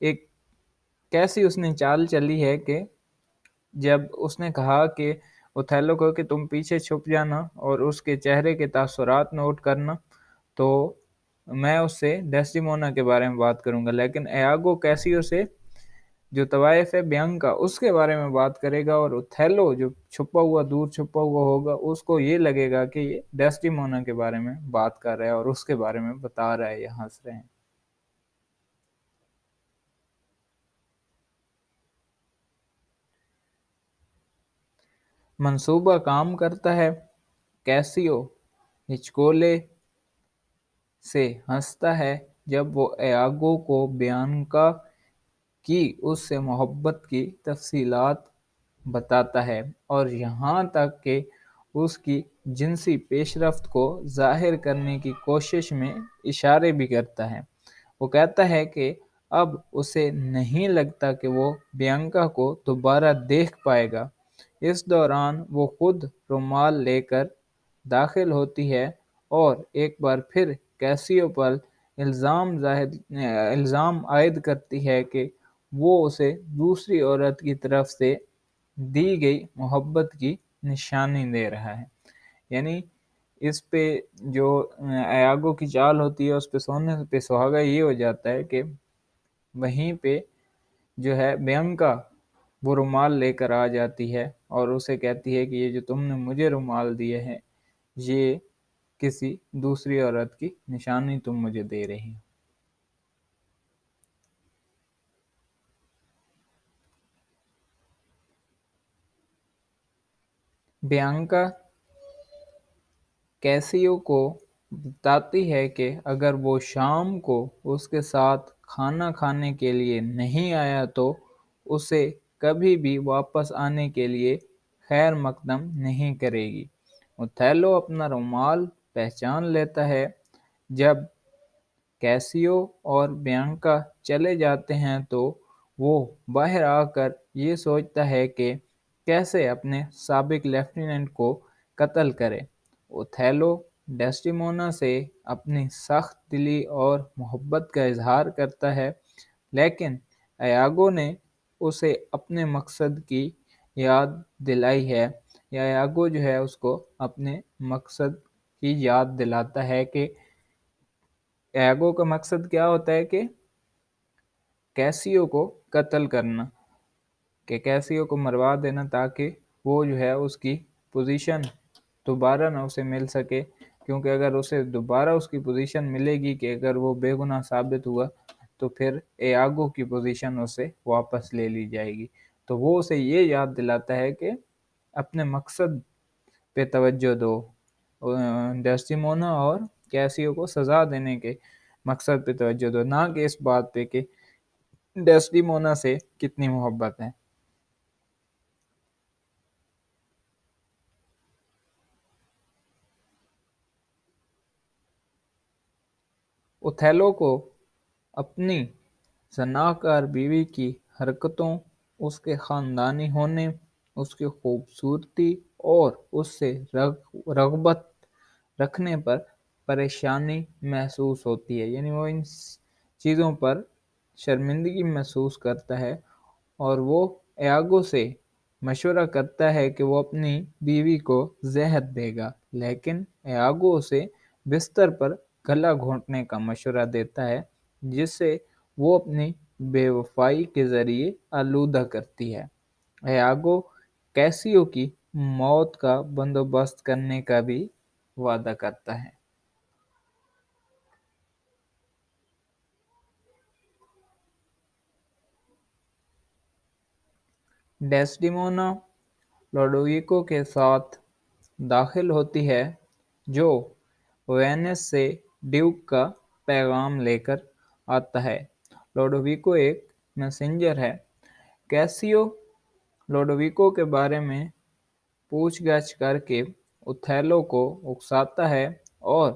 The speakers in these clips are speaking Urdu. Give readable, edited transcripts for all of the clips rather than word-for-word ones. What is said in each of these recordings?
ایک کیسی اس نے چال چلی ہے کہ جب اس نے کہا کہ اوتھیلو کو کہ تم پیچھے چھپ جانا اور اس کے چہرے کے تاثرات نوٹ کرنا، تو میں اس سے ڈیسڈیمونا کے بارے میں بات کروں گا، لیکن ایاگو کیسیو سے جو طوائف ہے بیانکا اس کے بارے میں بات کرے گا، اور اوتھیلو جو چھپا ہوا دور چھپا ہوا ہوگا اس کو یہ لگے گا کہ یہ ڈیسڈیمونا کے بارے میں بات کر رہا ہے اور اس کے بارے میں بتا رہا ہے، یہ ہنس رہے ہیں۔ منصوبہ کام کرتا ہے، کیسیو ہچکولے سے ہنستا ہے جب وہ ایاگو کو بیانکا کی اس سے محبت کی تفصیلات بتاتا ہے، اور یہاں تک کہ اس کی جنسی پیش رفت کو ظاہر کرنے کی کوشش میں اشارے بھی کرتا ہے۔ وہ کہتا ہے کہ اب اسے نہیں لگتا کہ وہ بیانکا کو دوبارہ دیکھ پائے گا۔ اس دوران وہ خود رومال لے کر داخل ہوتی ہے اور ایک بار پھر کیسیو پر الزام عائد کرتی ہے کہ وہ اسے دوسری عورت کی طرف سے دی گئی محبت کی نشانی دے رہا ہے۔ یعنی اس پہ جو ایاگو کی چال ہوتی ہے اس پہ سونے پہ سہاگا یہ ہو جاتا ہے کہ وہیں پہ جو ہے بیانکا وہ رومال لے کر آ جاتی ہے اور اسے کہتی ہے کہ یہ جو تم نے مجھے رومال دیے ہیں یہ کسی دوسری عورت کی نشانی تم مجھے دے رہی ہو۔ بیانکا کیسیو کو بتاتی ہے کہ اگر وہ شام کو اس کے ساتھ کھانا کھانے کے لیے نہیں آیا تو اسے کبھی بھی واپس آنے کے لیے خیر مقدم نہیں کرے گی۔ اوتھیلو اپنا رومال پہچان لیتا ہے جب کیسیو اور بیانکا چلے جاتے ہیں تو وہ باہر آ کر یہ سوچتا ہے کہ کیسے اپنے سابق لیفٹیننٹ کو قتل کرے۔ اوتھیلو ڈیسڈیمونا سے اپنی سخت دلی اور محبت کا اظہار کرتا ہے، لیکن ایاگو نے اسے اپنے مقصد کی یاد دلائی ہے، یا ایاگو جو ہے اس کو اپنے مقصد کی یاد دلاتا ہے کہ ایاگو کا مقصد کیا ہوتا ہے کہ کیسیو کو قتل کرنا، کہ کیسیو کو مروا دینا تاکہ وہ جو ہے اس کی پوزیشن دوبارہ نہ اسے مل سکے، کیونکہ اگر اسے دوبارہ اس کی پوزیشن ملے گی کہ اگر وہ بے گناہ ثابت ہوا تو پھر ایاگو کی پوزیشن اسے واپس لے لی جائے گی۔ تو وہ اسے یہ یاد دلاتا ہے کہ اپنے مقصد پہ توجہ دو، ڈیسڈیمونا اور کیسیو کو سزا دینے کے مقصد پہ توجہ دو، نہ کہ اس بات پہ کہ ڈیسڈیمونا سے کتنی محبت ہے۔ اوتھیلو کو اپنی زناکار بیوی کی حرکتوں، اس کے خاندانی ہونے، اس کی خوبصورتی اور اس سے رغبت رکھنے پر پریشانی محسوس ہوتی ہے، یعنی وہ ان چیزوں پر شرمندگی محسوس کرتا ہے، اور وہ ایاگو سے مشورہ کرتا ہے کہ وہ اپنی بیوی کو زہر دے گا، لیکن ایاگو اسے بستر پر گلا گھونٹنے کا مشورہ دیتا ہے، جس سے وہ اپنی بے وفائی کے ذریعے آلودہ کرتی ہے۔ ایاگو کیسیو کی موت کا بندوبست کرنے کا بھی وعدہ کرتا ہے۔ ڈیسڈیمونا لوڈویکو کے ساتھ داخل ہوتی ہے، جو وینس سے ڈیوک کا پیغام لے کر آتا ہے۔ لوڈویکو ایک میسنجر ہے۔ کیسیو لوڈویکو کے بارے میں پوچھ گچھ کر کے اوتھیلو کو اکساتا ہے، اور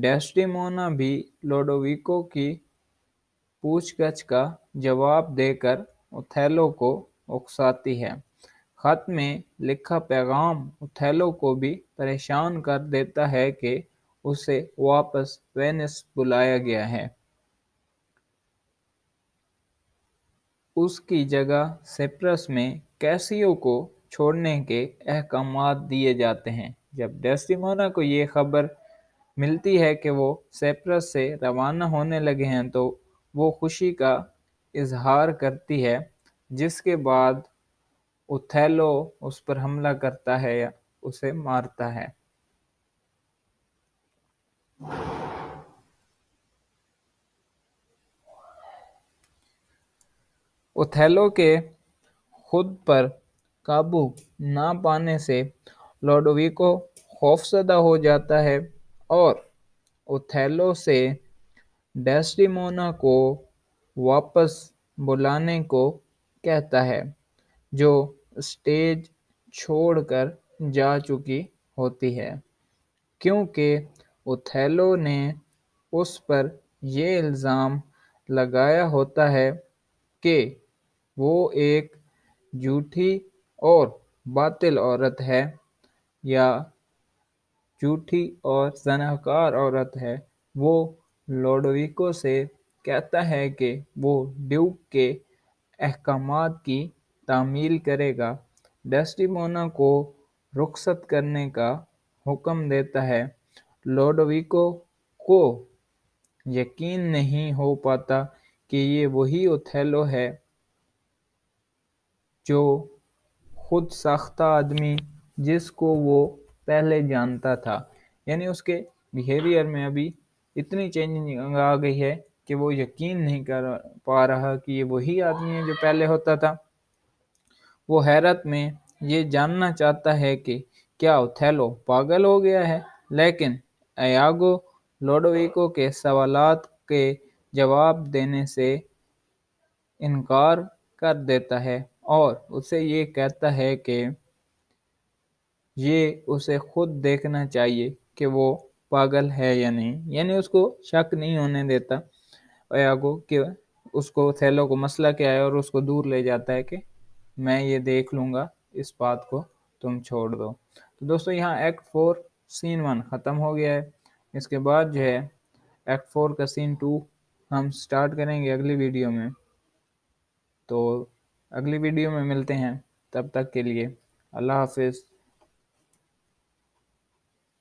ڈیسڈیمونا بھی لوڈویکو کی پوچھ گچھ کا جواب دے کر اوتھیلو کو اکساتی ہے۔ خط میں لکھا پیغام اوتھیلو کو بھی پریشان کر دیتا ہے کہ اسے واپس وینس بلایا گیا ہے۔ اس کی جگہ سپرس میں کیسیو کو چھوڑنے کے احکامات دیے جاتے ہیں۔ جب ڈیسڈیمونا کو یہ خبر ملتی ہے کہ وہ سپرس سے روانہ ہونے لگے ہیں تو وہ خوشی کا اظہار کرتی ہے، جس کے بعد اوتھیلو اس پر حملہ کرتا ہے یا اسے مارتا ہے۔ اوتھیلو کے خود پر قابو نہ پانے سے لوڈویکو خوفزدہ ہو جاتا ہے اور اوتھیلو سے ڈیسڈیمونا کو واپس بلانے کو کہتا ہے، جو اسٹیج چھوڑ کر جا چکی ہوتی ہے، کیونکہ اوتھیلو نے اس پر یہ الزام لگایا ہوتا ہے کہ وہ ایک جھوٹی اور باطل عورت ہے یا جھوٹی اور زناکار عورت ہے۔ وہ لوڈویکو سے کہتا ہے کہ وہ ڈیوک کے احکامات کی تعمیل کرے گا، ڈیسڈیمونا کو رخصت کرنے کا حکم دیتا ہے۔ لوڈویکو کو یقین نہیں ہو پاتا کہ یہ وہی اوتھیلو ہے جو خود ساختہ آدمی جس کو وہ پہلے جانتا تھا، یعنی اس کے بیہیویئر میں ابھی اتنی چینجنگ آ گئی ہے کہ وہ یقین نہیں کر پا رہا کہ یہ وہی آدمی ہے جو پہلے ہوتا تھا۔ وہ حیرت میں یہ جاننا چاہتا ہے کہ کیا اوتھیلو پاگل ہو گیا ہے، لیکن ایاگو لوڈویکو کے سوالات کے جواب دینے سے انکار کر دیتا ہے اور اسے یہ کہتا ہے کہ یہ اسے خود دیکھنا چاہیے کہ وہ پاگل ہے یا نہیں، یعنی اس کو شک نہیں ہونے دیتا ایاگو کہ اس کو اوتھیلو کو مسئلہ کیا ہے، اور اس کو دور لے جاتا ہے کہ میں یہ دیکھ لوں گا، اس بات کو تم چھوڑ دو۔ تو دوستو یہاں ایکٹ 4 سین 1 ختم ہو گیا ہے۔ اس کے بعد جو ہے ایکٹ 4 کا سین 2 ہم سٹارٹ کریں گے اگلی ویڈیو میں۔ تو اگلی ویڈیو میں ملتے ہیں، تب تک کے لیے اللہ حافظ۔